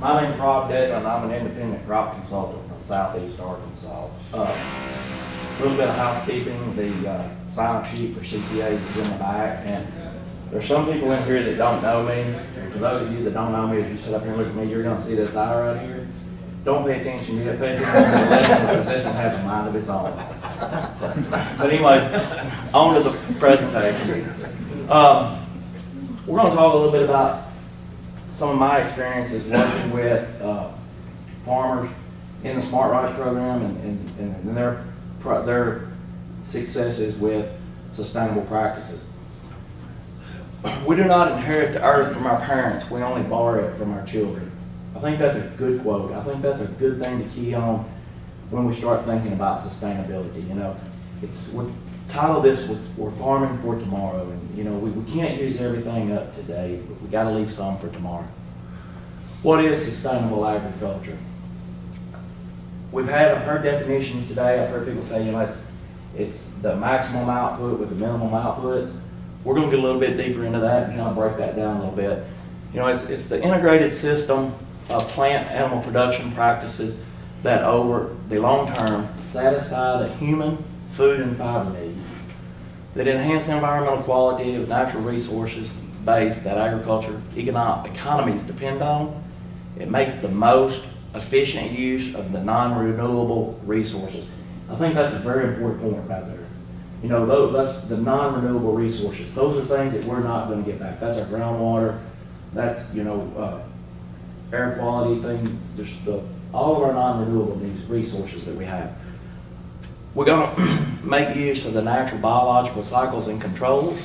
My name's Robb Dedman. I'm an independent crop consultant from Southeast Arkansas. A little bit of housekeeping. The sign-up sheet for CCAs is in the back, and there's some people in here that don't know me. And for those of you that don't know me, as you sit up here and look at me, you're going to see this eye right here. Don't pay attention to it. Pay attention to the left one, because this one has a mind of its own. But anyway, on to the presentation. We're going to talk a little bit about some of my experiences working with farmers in the Smart Rice program and their successes with sustainable practices. We do not inherit the earth from our parents, we only borrow it from our children. I think that's a good quote. I think that's a good thing to key on when we start thinking about sustainability. You know, we title this, we're farming for tomorrow, and you know, we can't use everything up today, but we gotta leave some for tomorrow. What is sustainable agriculture? I've heard definitions today. I've heard people say, you know, it's the maximum output with the minimum outputs. We're gonna get a little bit deeper into that and kind of break that down a little bit. You know, it's the integrated system of plant animal production practices that over the long term satisfy the human food and fiber needs, that enhance the environmental quality of natural resources base that agriculture economies depend on. It makes the most efficient use of the non-renewable resources. I think that's a very important point right there. You know, that's the non-renewable resources. Those are things that we're not going to get back. That's our groundwater. That's, you know, air quality thing. Just all of our non-renewable resources that we have. We're going to make use of the natural biological cycles and controls,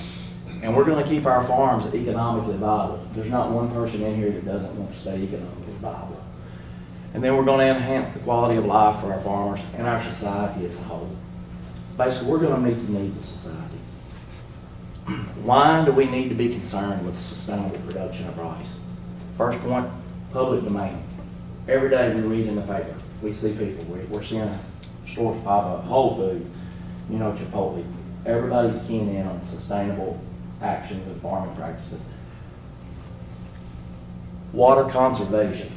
and we're going to keep our farms economically viable. There's not one person in here that doesn't want to stay economically viable. And then we're going to enhance the quality of life for our farmers and our society as a whole. Basically, we're going to meet the needs of society. Why do we need to be concerned with sustainable production of rice? First point, public demand. Every day we read in the paper, we see people, we're seeing stores pop up, Whole Foods, you know, Chipotle. Everybody's keying in on sustainable actions and farming practices. Water conservation.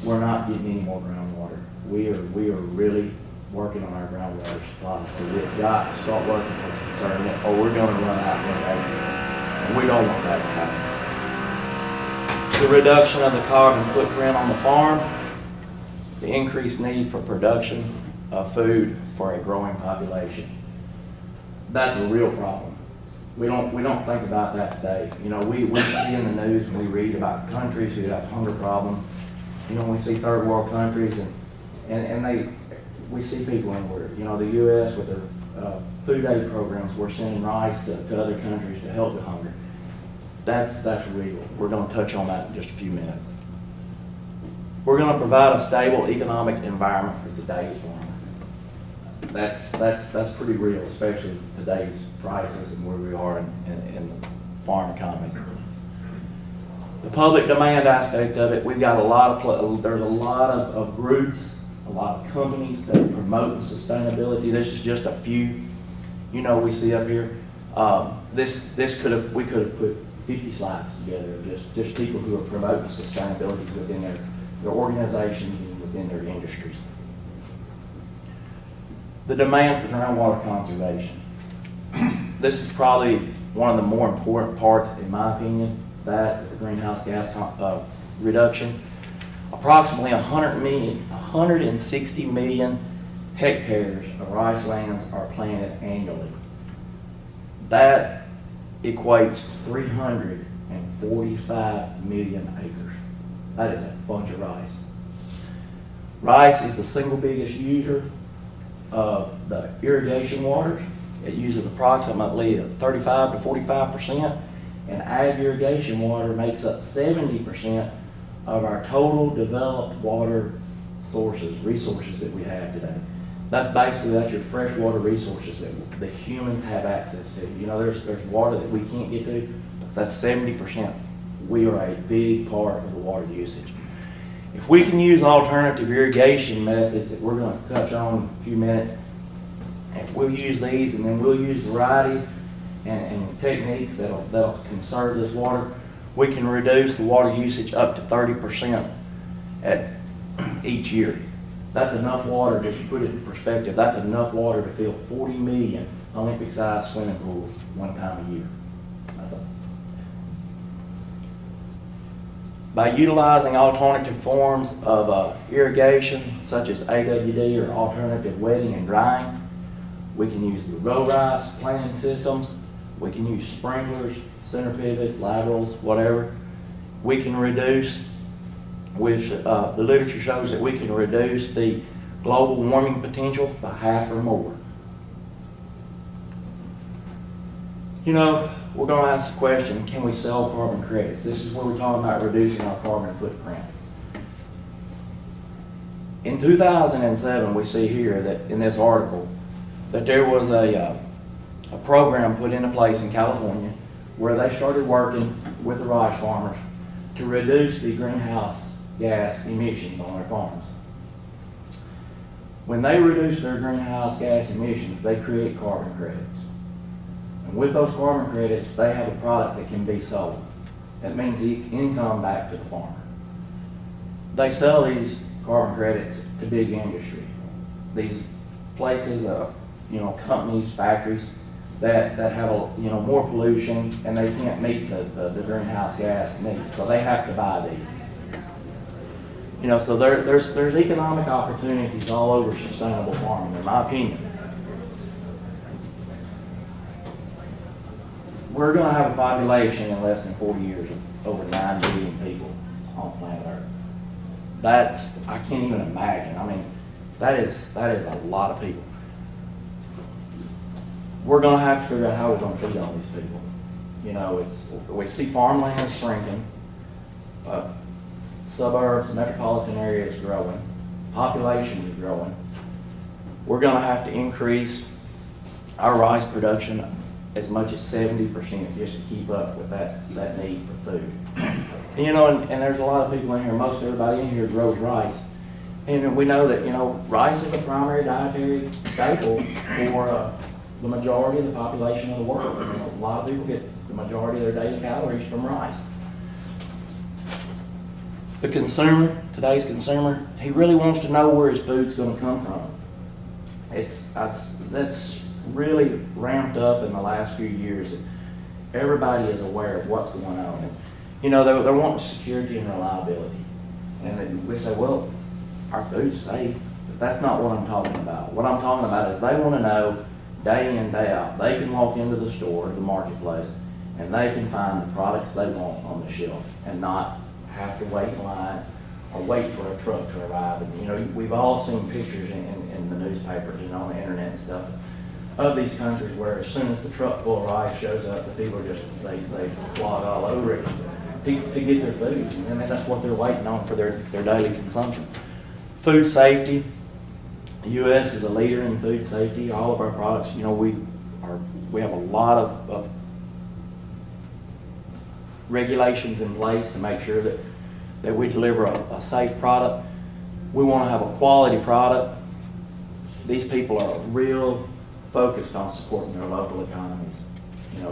We're not getting any more groundwater. We are really working on our groundwater supply. So we've got to start working towards conserving it, or we're going to run out one day. And we don't want that to happen. The reduction of the carbon footprint on the farm, the increased need for production of food for a growing population. That's a real problem. We don't think about that today. You know, we see in the news and we read about countries who have hunger problems. You know, we see third world countries and we see people everywhere. You know, the U.S. with their food aid programs, we're sending rice to other countries to help the hunger. That's real. We're going to touch on that in just a few minutes. We're going to provide a stable economic environment for today's farmer. That's pretty real, especially today's prices and where we are in the farm economies. The public demand aspect of it, we've got there's a lot of groups, a lot of companies that are promoting sustainability. This is just a few, you know, we see up here. We could have put 50 slides together of just people who are promoting sustainability within their organizations and within their industries. The demand for groundwater conservation. This is probably one of the more important parts, in my opinion, that the greenhouse gas reduction. Approximately 160 million hectares of rice lands are planted annually. That equates 345 million acres. That is a bunch of rice. Rice is the single biggest user of the irrigation waters. It uses approximately 35 to 45%, and ag irrigation water makes up 70% of our total developed water resources that we have today. That's your freshwater resources that the humans have access to. You know, there's water that we can't get to. That's 70%. We are a big part of the water usage. If we can use alternative irrigation methods that we're going to touch on in a few minutes, and we'll use these, and then we'll use varieties and techniques that'll conserve this water, we can reduce the water usage up to 30% at each year. That's enough water, just to put it in perspective, that's enough water to fill 40 million Olympic-sized swimming pools one time a year. By utilizing alternative forms of irrigation, such as AWD or alternative wetting and drying, we can use the row rise planting systems, we can use sprinklers, center pivots, laterals, whatever. We can reduce, which the literature shows that we can reduce the global warming potential by half or more. You know, we're going to ask the question, can we sell carbon credits? This is where we're talking about reducing our carbon footprint. In 2007, we see here that in this article that there was a program put into place in California where they started working with the rice farmers to reduce the greenhouse gas emissions on their farms. When they reduce their greenhouse gas emissions, they create carbon credits. And with those carbon credits, they have a product that can be sold. That means income back to the farmer. They sell these carbon credits to big industry. These places, companies, factories that have more pollution and they can't meet the greenhouse gas needs, so they have to buy these. So there's economic opportunities all over sustainable farming, in my opinion. We're going to have a population in less than 40 years of over 9 billion people on planet Earth. I can't even imagine. I mean, that is a lot of people. We're going to have to figure out how we're going to feed all these people. We see farmland shrinking, suburbs, metropolitan areas growing, population is growing. We're going to have to increase our rice production as much as 70% just to keep up with that need for food. And there's a lot of people in here, most everybody in here grows rice. And we know that, rice is a primary dietary staple for the majority of the population of the world. A lot of people get the majority of their daily calories from rice. The consumer, today's consumer, he really wants to know where his food's going to come from. That's really ramped up in the last few years. Everybody is aware of what's going on. And, they're wanting security and reliability. And we say, well, our food's safe. But that's not what I'm talking about. What I'm talking about is they want to know day in, day out. They can walk into the store, the marketplace, and they can find the products they want on the shelf and not have to wait in line or wait for a truck to arrive. And, we've all seen pictures in the newspapers and on the internet and stuff of these countries where as soon as the truck full of rice shows up, the people they clog all over it to get their food. And that's what they're waiting on for their daily consumption. Food safety. The U.S. is a leader in food safety. All of our products, we have a lot of regulations in place to make sure that we deliver a safe product. We want to have a quality product. These people are real focused on supporting their local economies.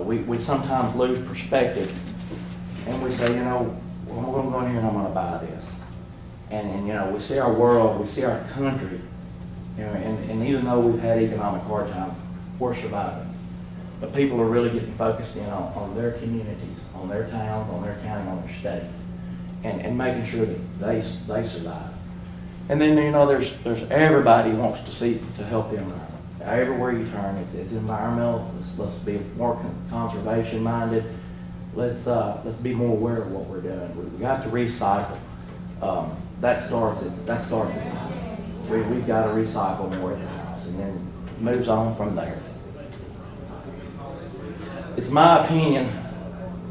We sometimes lose perspective and we say, well, I'm going to go in here and I'm going to buy this. And we see our world, we see our country, and even though we've had economic hard times, we're surviving. But people are really getting focused in on their communities, on their towns, on their county, on their state, and making sure that they survive. And then, there's everybody wants to help the environment. Everywhere you turn, it's environmental. Let's be more conservation minded. Let's be more aware of what we're doing. We have to recycle. That starts at the house. We've got to recycle more at the house, and then moves on from there. It's my opinion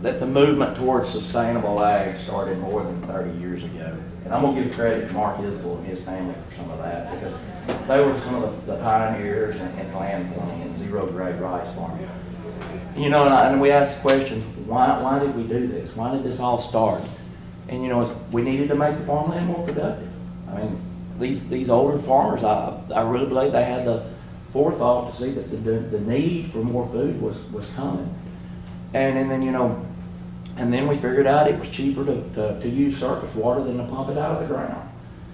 that the movement towards sustainable ag started more than 30 years ago. And I'm going to give credit to Mark Isbell and his family for some of that, because they were some of the pioneers in land farming and zero-grade rice farming. And we asked the question, why did we do this? Why did this all start? And we needed to make the farmland more productive. I mean, these older farmers, I really believe they had the forethought to see that the need for more food was coming. And then, And then we figured out it was cheaper to use surface water than to pump it out of the ground.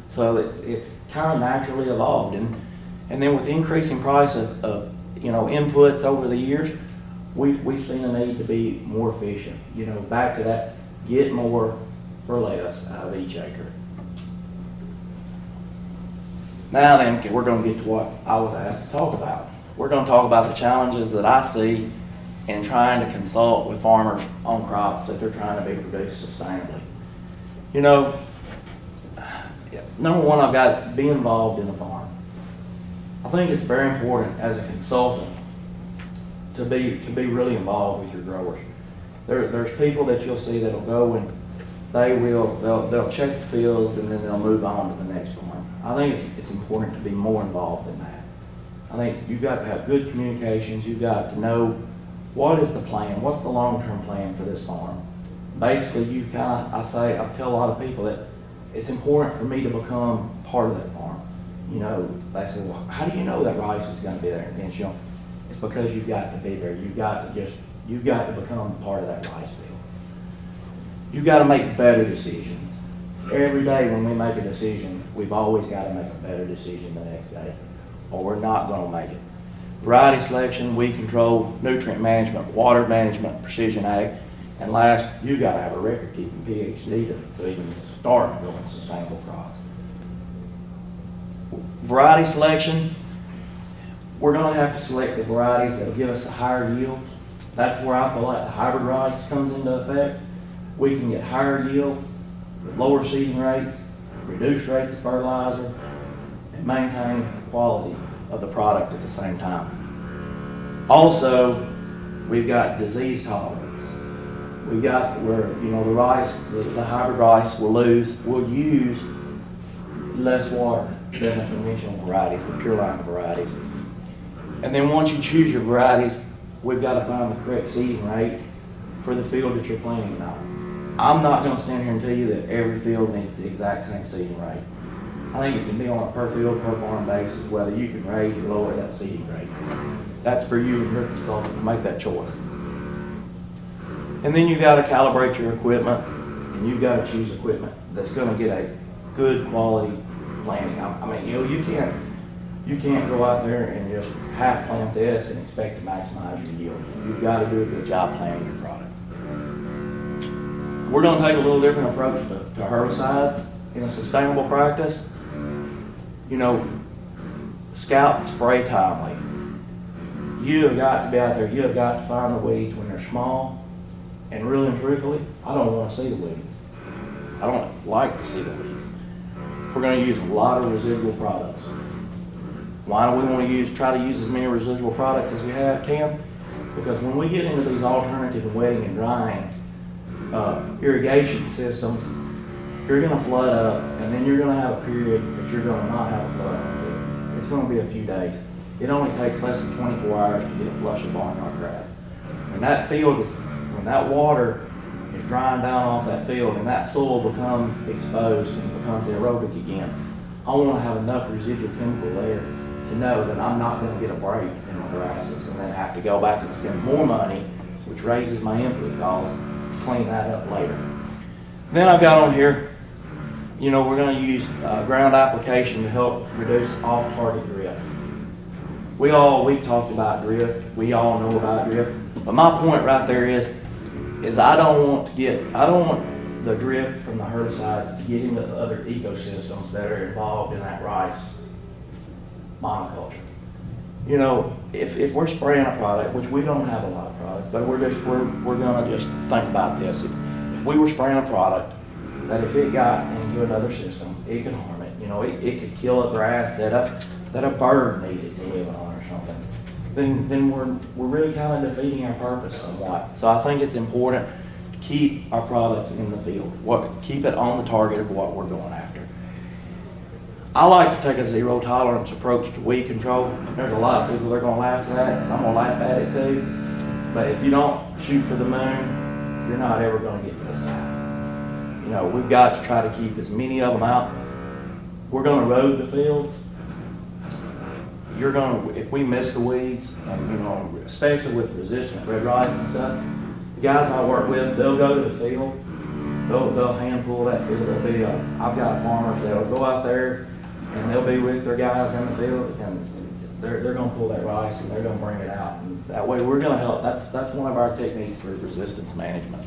So it's kind of naturally evolved. And then with the increasing price of inputs over the years, we've seen a need to be more efficient. Back to that, get more for less out of each acre. Now then, we're going to get to what I was asked to talk about. We're going to talk about the challenges that I see in trying to consult with farmers on crops that they're trying to be produced sustainably. Number one, I've got to be involved in the farm. I think it's very important as a consultant to be really involved with your growers. There's people that you'll see that'll go and they'll check the fields and then they'll move on to the next farm. I think it's important to be more involved in that. I think you've got to have good communications. You've got to know what is the plan, what's the long-term plan for this farm. Basically, I tell a lot of people that it's important for me to become part of that farm. They say, well, how do you know that rice is going to be there? And it's because you've got to be there. You've got to become part of that rice field. You've got to make better decisions. Every day when we make a decision, we've always got to make a better decision the next day, or we're not going to make it. Variety selection, weed control, nutrient management, water management, precision ag, and last, you've got to have a record-keeping PhD to even start growing sustainable crops. Variety selection, we're going to have to select the varieties that will give us a higher yields. That's where I feel like the hybrid rice comes into effect. We can get higher yields with lower seeding rates, reduced rates of fertilizer, and maintain the quality of the product at the same time. Also, we've got disease tolerance. We've got where, the hybrid rice will use less water than the conventional varieties, the pure line varieties. And then once you choose your varieties, we've got to find the correct seeding rate for the field that you're planting on. I'm not going to stand here and tell you that every field needs the exact same seeding rate. I think it can be on a per field, per farm basis, whether you can raise or lower that seeding rate. That's for you and your consultant to make that choice. And then you've got to calibrate your equipment, and you've got to choose equipment that's going to get a good quality planting. You can't go out there and just half plant this and expect to maximize your yield. You've got to do a good job planting your product. We're going to take a little different approach to herbicides in a sustainable practice. Scout and spray timely. You have got to be out there. You have got to find the weeds when they're small. And really and truthfully, I don't want to see the weeds. I don't like to see the weeds. We're going to use a lot of residual products. Why do we want to try to use as many residual products as we can? Because when we get into these alternative wetting and drying irrigation systems, you're going to flood up, and then you're going to have a period that you're going to not have a flood on. It's going to be a few days. It only takes less than 24 hours to get a flush of barnyard grass. When that water is drying down off that field and that soil becomes exposed and becomes aerobic again, I want to have enough residual chemical there to know that I'm not going to get a break in my grasses and then have to go back and spend more money, which raises my input costs, to clean that up later. Then I've got on here, we're going to use ground application to help reduce off-target drift. We've talked about drift. We all know about drift. But my point right there is I don't want the drift from the herbicides to get into the other ecosystems that are involved in that rice monoculture. If we're spraying a product, which we don't have a lot of products, but we're gonna just think about this. If we were spraying a product that if it got into another system, it could harm it. It could kill a grass that a bird needed to live on or something. Then we're really kind of defeating our purpose somewhat. So I think it's important to keep our products in the field. Keep it on the target of what we're going after. I like to take a zero tolerance approach to weed control. There's a lot of people that are going to laugh at that, because I'm going to laugh at it too. But if you don't shoot for the moon, you're not ever going to get to the sky. We've got to try to keep as many of them out. We're going to erode the fields. If we miss the weeds, and especially with resistant red rice and stuff, guys I work with, they'll go to the field, they'll hand pull that field. I've got farmers that'll go out there and they'll be with their guys in the field, and they're gonna pull that rice and they're gonna bring it out. And that way we're gonna help. That's one of our techniques for resistance management.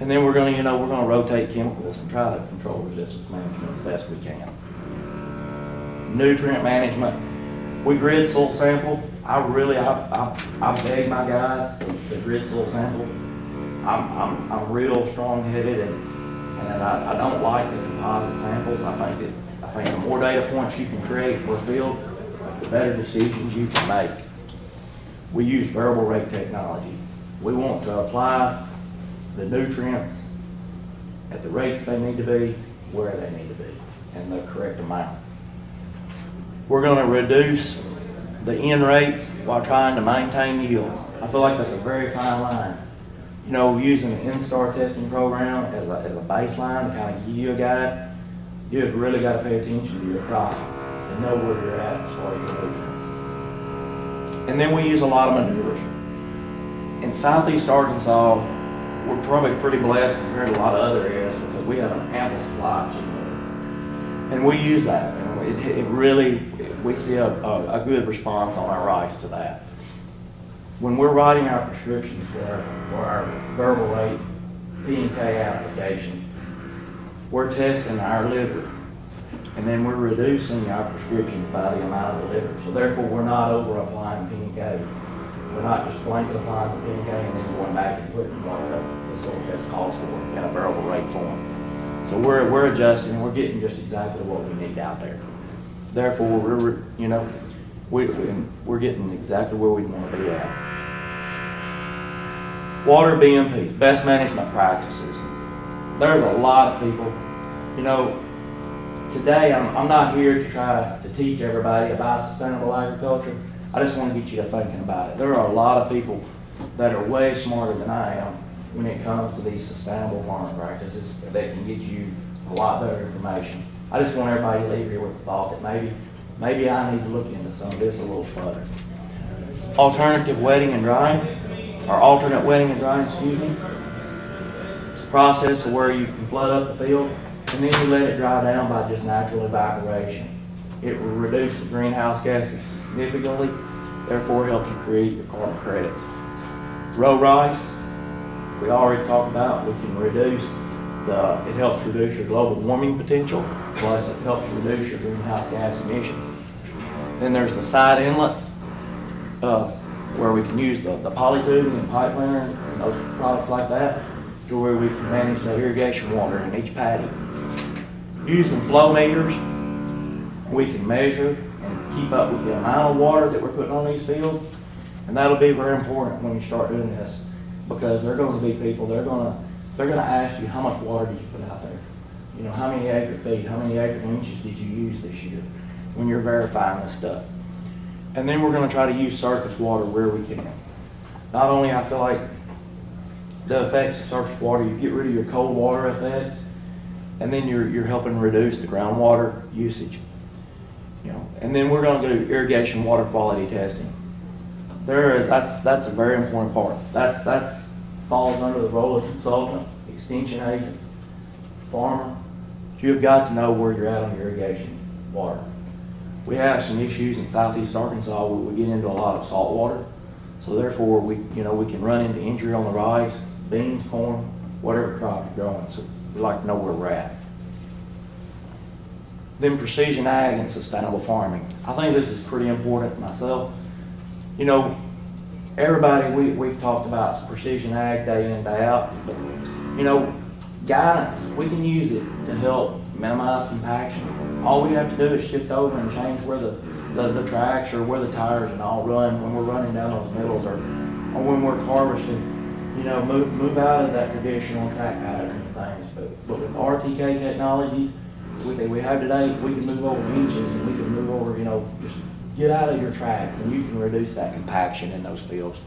And then we're gonna rotate chemicals and try to control resistance management the best we can. Nutrient management. We grid soil sample. I beg my guys to grid soil sample. I'm real strong-headed, and I don't like the composite samples. I think the more data points you can create for a field, the better decisions you can make. We use variable rate technology. We want to apply the nutrients at the rates they need to be, where they need to be, and the correct amounts. We're going to reduce the N rates while trying to maintain yields. I feel like that's a very fine line. Using the N-STAR testing program as a baseline to kind of give you a guide, you have really got to pay attention to your crop and know where you're at as far as your nutrients. And then we use a lot of manures. In southeast Arkansas, we're probably pretty blessed compared to a lot of other areas because we have an ample supply of chicken manure. And we use that. And we see a good response on our rice to that. When we're writing our prescriptions for our variable rate P&K applications, we're testing our liver, and then we're reducing our prescriptions by the amount of the liver. So therefore, we're not over applying P&K. We're not just blanket applying the P&K and then going back and putting what the soil test calls for in a variable rate form. So we're adjusting, and we're getting just exactly what we need out there. Therefore, we're getting exactly where we want to be at. Water BMPs, best management practices. There's a lot of people. Today I'm not here to try to teach everybody about sustainable agriculture. I just want to get you to thinking about it. There are a lot of people that are way smarter than I am when it comes to these sustainable farming practices that can get you a lot better information. I just want everybody to leave here with the thought that maybe I need to look into some of this a little further. Alternative wetting and drying, or alternate wetting and drying, excuse me. It's a process where you can flood up the field and then you let it dry down by just natural evaporation. It will reduce the greenhouse gases significantly, therefore helps you create your carbon credits. Row rice, we already talked about, it helps reduce your global warming potential, plus it helps reduce your greenhouse gas emissions. Then there's the side inlets, where we can use the polytubing and pipe liner and those products like that, to where we can manage the irrigation water in each paddy. Using flow meters, we can measure and keep up with the amount of water that we're putting on these fields, and that'll be very important when you start doing this, because there are going to be people, they're going to ask you, how much water did you put out there? How many acre feet, how many acre inches did you use this year when you're verifying this stuff? And then we're going to try to use surface water where we can. Not only I feel like the effects of surface water, you get rid of your cold water effects, and then you're helping reduce the groundwater usage. And then we're going to do irrigation water quality testing. That's a very important part. That's falls under the role of consultant, extension agents, farmer. You've got to know where you're at on your irrigation water. We have some issues in southeast Arkansas where we get into a lot of salt water. So therefore we can run into injury on the rice, beans, corn, whatever crop you're growing. So we like to know where we're at. Then precision ag and sustainable farming. I think this is pretty important myself. Everybody, we've talked about precision ag day in, day out, but guidance, we can use it to help minimize compaction. All we have to do is shift over and change where the tracks or where the tires and all run when we're running down those middles, or when we're harvesting. Move out of that traditional track pattern and things. But with RTK technologies we have today, we can move over inches, and we can move over, just get out of your tracks, and you can reduce that compaction in those fields.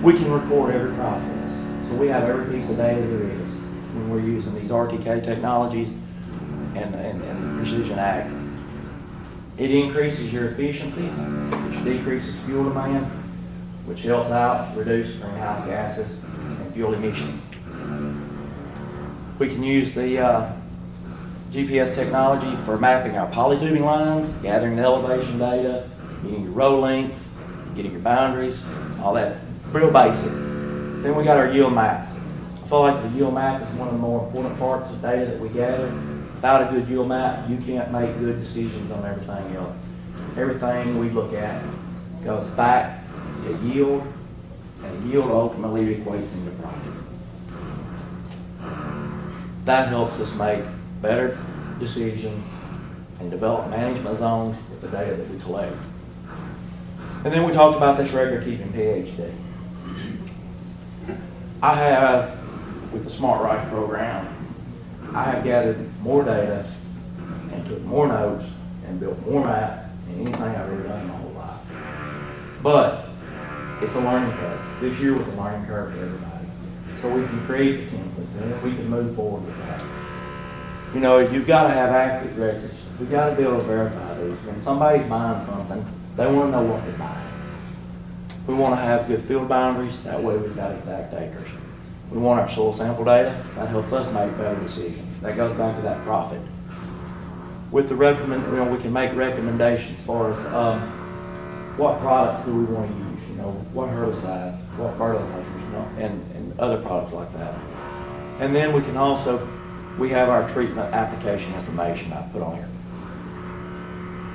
We can record every process. So we have every piece of data there is when we're using these RTK technologies and the precision ag. It increases your efficiencies, which decreases fuel demand, which helps out reduce greenhouse gases, fuel emissions. We can use the GPS technology for mapping our polytubing lines, gathering the elevation data, getting your row lengths, getting your boundaries, all that. Real basic. Then we got our yield maps. I feel like the yield map is one of the more important parts of data that we gather. Without a good yield map, you can't make good decisions on everything else. Everything we look at goes back to yield, and yield ultimately equates into profit. That helps us make better decisions and develop management zones with the data that we collect. And then we talked about this record keeping PhD. I have, with the Smart Rice program, I have gathered more data and took more notes and built more maps than anything I've ever done in my whole life. But it's a learning curve. This year was a learning curve for everybody. So we can create the templates and we can move forward with that. You know, you've got to have accurate records. We've got to be able to verify these. When somebody's buying something, they want to know what they're buying. We want to have good field boundaries. That way we've got exact acres. We want our soil sample data. That helps us make better decisions. That goes back to that profit. With the we can make recommendations as far as what products do we want to use. You know, what herbicides, what fertilizers, you know, and other products like that. And then we can also, we have our treatment application information I put on here.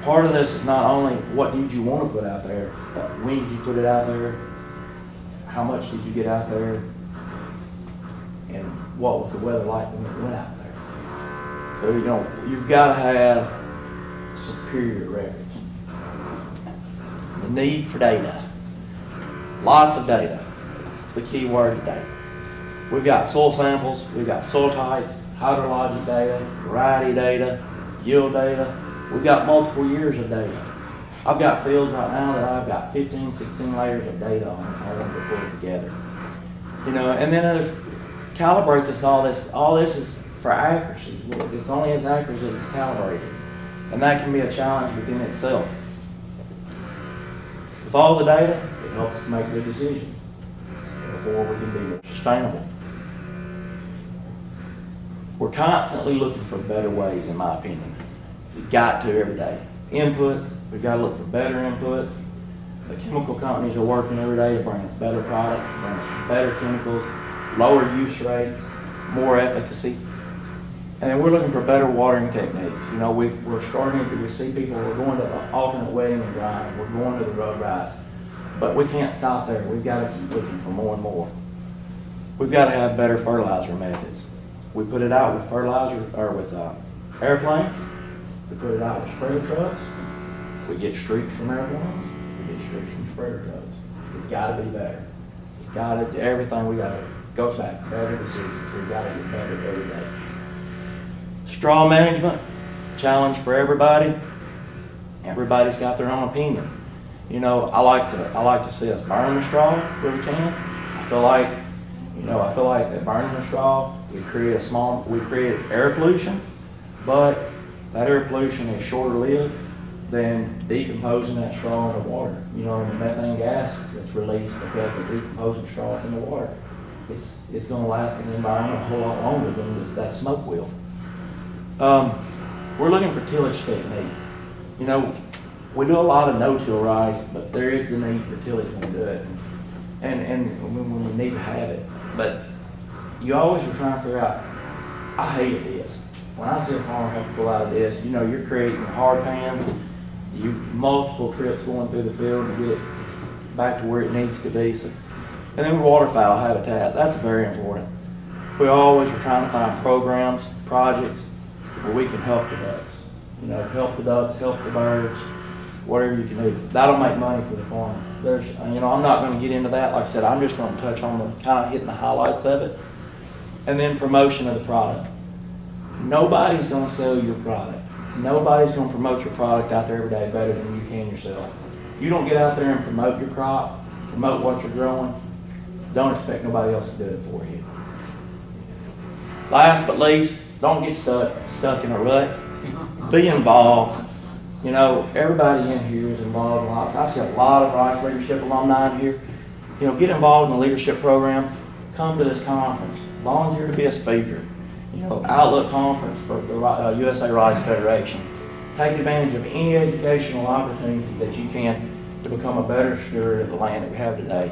Part of this is not only what did you want to put out there, but when did you put it out there, how much did you get out there, and what was the weather like when it went out there. So, you know, you've got to have superior records. The need for data. Lots of data. It's the key word today. We've got soil samples, we've got soil types, hydrologic data, variety data, yield data. We've got multiple years of data. I've got fields right now that I've got 15, 16 layers of data on if I want to put it together. You know, and then calibrate this, all this is for accuracy. It's only as accurate as it's calibrated. And that can be a challenge within itself. With all the data, it helps us make good decisions. Therefore, we can be more sustainable. We're constantly looking for better ways, in my opinion. We've got to every day. Inputs, we've got to look for better inputs. The chemical companies are working every day to bring us better products, bring us better chemicals, lower use rates, more efficacy. And we're looking for better watering techniques. You know, we're starting to see people, we're going to alternate wetting and drying, we're going to the row rice. But we can't stop there. We've got to keep looking for more and more. We've got to have better fertilizer methods. We put it out with fertilizer, or with airplanes. We put it out with spreader trucks. We get streaks from airplanes. We get streaks from spreader trucks. We've got to be better. We've got to, everything we got to, goes back, better decisions. We've got to get better every day. Straw management, challenge for everybody. Everybody's got their own opinion. You know, I like to see us burn the straw where we can. I feel like that burning the straw, we create air pollution, but that air pollution is shorter lived than decomposing that straw in the water. You know, and the methane gas that's released because of decomposing straws in the water, it's going to last in the environment a whole lot longer than that smoke will. We're looking for tillage techniques. You know, we do a lot of no-till rice, but there is the need for tillage when we do it, and when we need to have it. But you always are trying to figure out, I hated this. When I see a farmer have to pull out of this, you know, you're creating hard pans, you multiple trips going through the field to get it back to where it needs to be. So, and then waterfowl habitat, that's very important. We always are trying to find programs, projects where we can help the ducks. You know, help the ducks, help the birds, whatever you can do. That'll make money for the farmer. You know, I'm not going to get into that. Like I said, I'm just going to touch on the kind of hitting the highlights of it. And then promotion of the product. Nobody's going to sell your product. Nobody's going to promote your product out there every day better than you can yourself. If you don't get out there and promote your crop, promote what you're growing, don't expect nobody else to do it for you. Last but least, don't get stuck in a rut. Be involved. You know, everybody in here is involved in lots. I see a lot of rice leadership alumni in here. You know, get involved in the leadership program. come to this conference, volunteer to be a speaker. You know, Outlook Conference for the USA Rice Federation. Take advantage of any educational opportunity that you can to become a better steward of the land that we have today.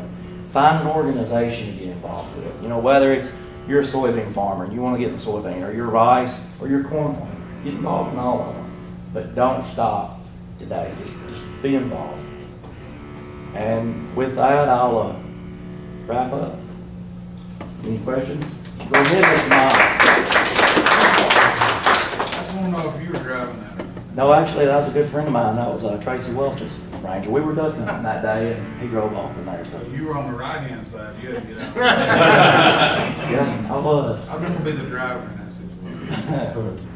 Find an organization to get involved with. You know, whether it's you're a soybean farmer and you want to get in soybean, or you're rice, or you're corn farmer, get involved in all of them. But don't stop today. Just be involved. And with that, I'll wrap up. Any questions? Go ahead, Mr. Miles. I just want to know if you were driving that. No, actually, that was a good friend of mine. That was Tracy Welch's Ranger. We were duck hunting that day, and he drove off in there. So So you were on the right-hand side, you had to get out. yeah, I was. I'm going to be the driver in that situation.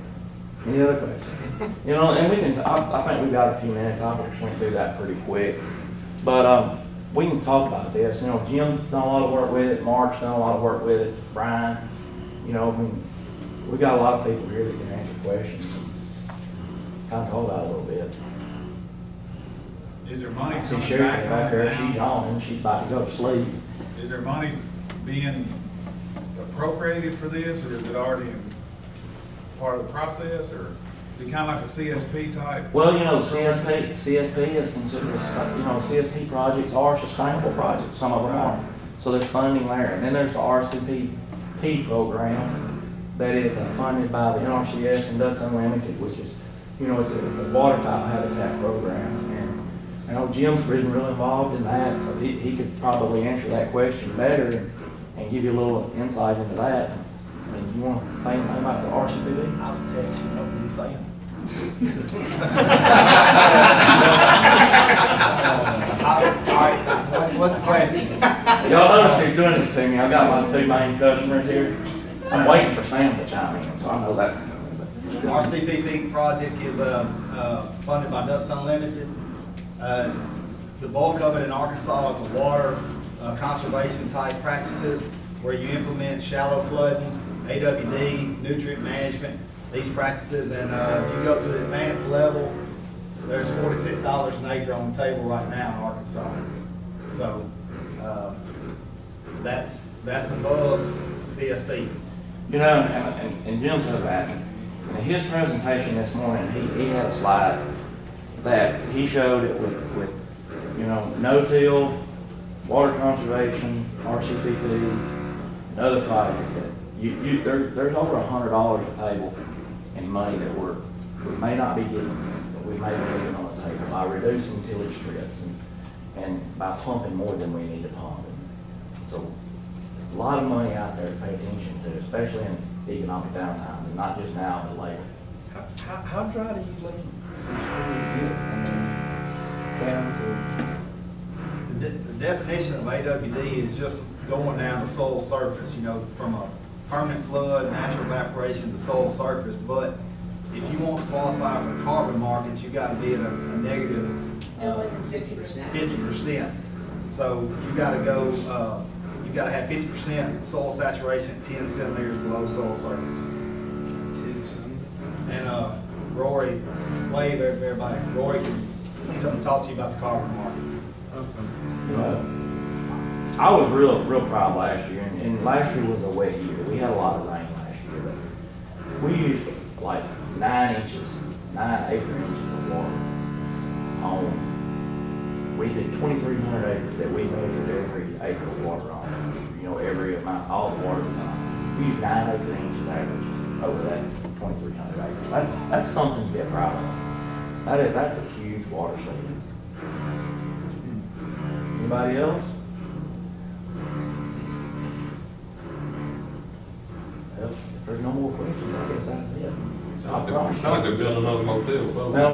Any other questions? You know, and we can. I think we've got a few minutes. I went through that pretty quick, but we can talk about this. You know, Jim's done a lot of work with it. Mark's done a lot of work with it. Brian. You know, I mean, we got a lot of people here that can answer questions. Kind of talk about it a little bit. Is there money I see coming Sherry back back there. right She's now? on, and she's about to go to sleep. Is there money being appropriated for this, or is it already part of the process, or is it kind of like a CSP type? Well, you know, CSP is considered, you know, CSP projects are sustainable projects, some of them are. So there's funding there. And then there's the RCPP program that is funded by the NRCS and Ducks Unlimited, which is, you know, it's a waterfowl habitat program. And I know Jim's been real involved in that, so he could probably answer that question better and give you a little insight into that. I mean, you want to say anything about the RCPP? I'll tell you what you're saying. All right, what's the question? Y'all notice who's doing this to me. I've got my two main customers here. I'm waiting for Sam to chime in, so I know that's coming. The RCPP project is funded by Ducks Unlimited. The bulk of it in Arkansas is water conservation type practices where you implement shallow flooding, AWD, nutrient management, these practices, and if you go to the advanced level, there's $46 an acre on the table right now in Arkansas. So that's above CSP. You know, and Jim said that. In his presentation this morning, he had a slide that he showed it with you know, no-till, water conservation, RCPP, and other projects that there's over $100 a table in money that we may not be getting, but we may be leaving on the table by reducing tillage strips and by pumping more than we need to pump. So a lot of money out there to pay attention to, especially in economic downtime, and not just now, but later. How dry do you let these schools get? I mean, down to. The definition of AWD is just going down the soil surface, you know, from a permanent flood, natural evaporation to soil surface. But if you want to qualify for the carbon market, you got to be at a negative 50%. So you got to go. You got to have 50% soil saturation at 10 centimeters below soil surface. And Rory, wave everybody. Rory can talk to you about the carbon market. I was real proud last year, and last year was a wet year. We had a lot of rain last year, but we used like 9 acre inches of water on. We did 2,300 acres that we measured every acre of water on. You know, every amount, all the water was on. We used 9 acre inches average over that 2,300 acres. That's something to be proud of. That's a huge water savings. Anybody else? Well, if there's no more questions, I guess that's it. Sound like they're building another motel. Well,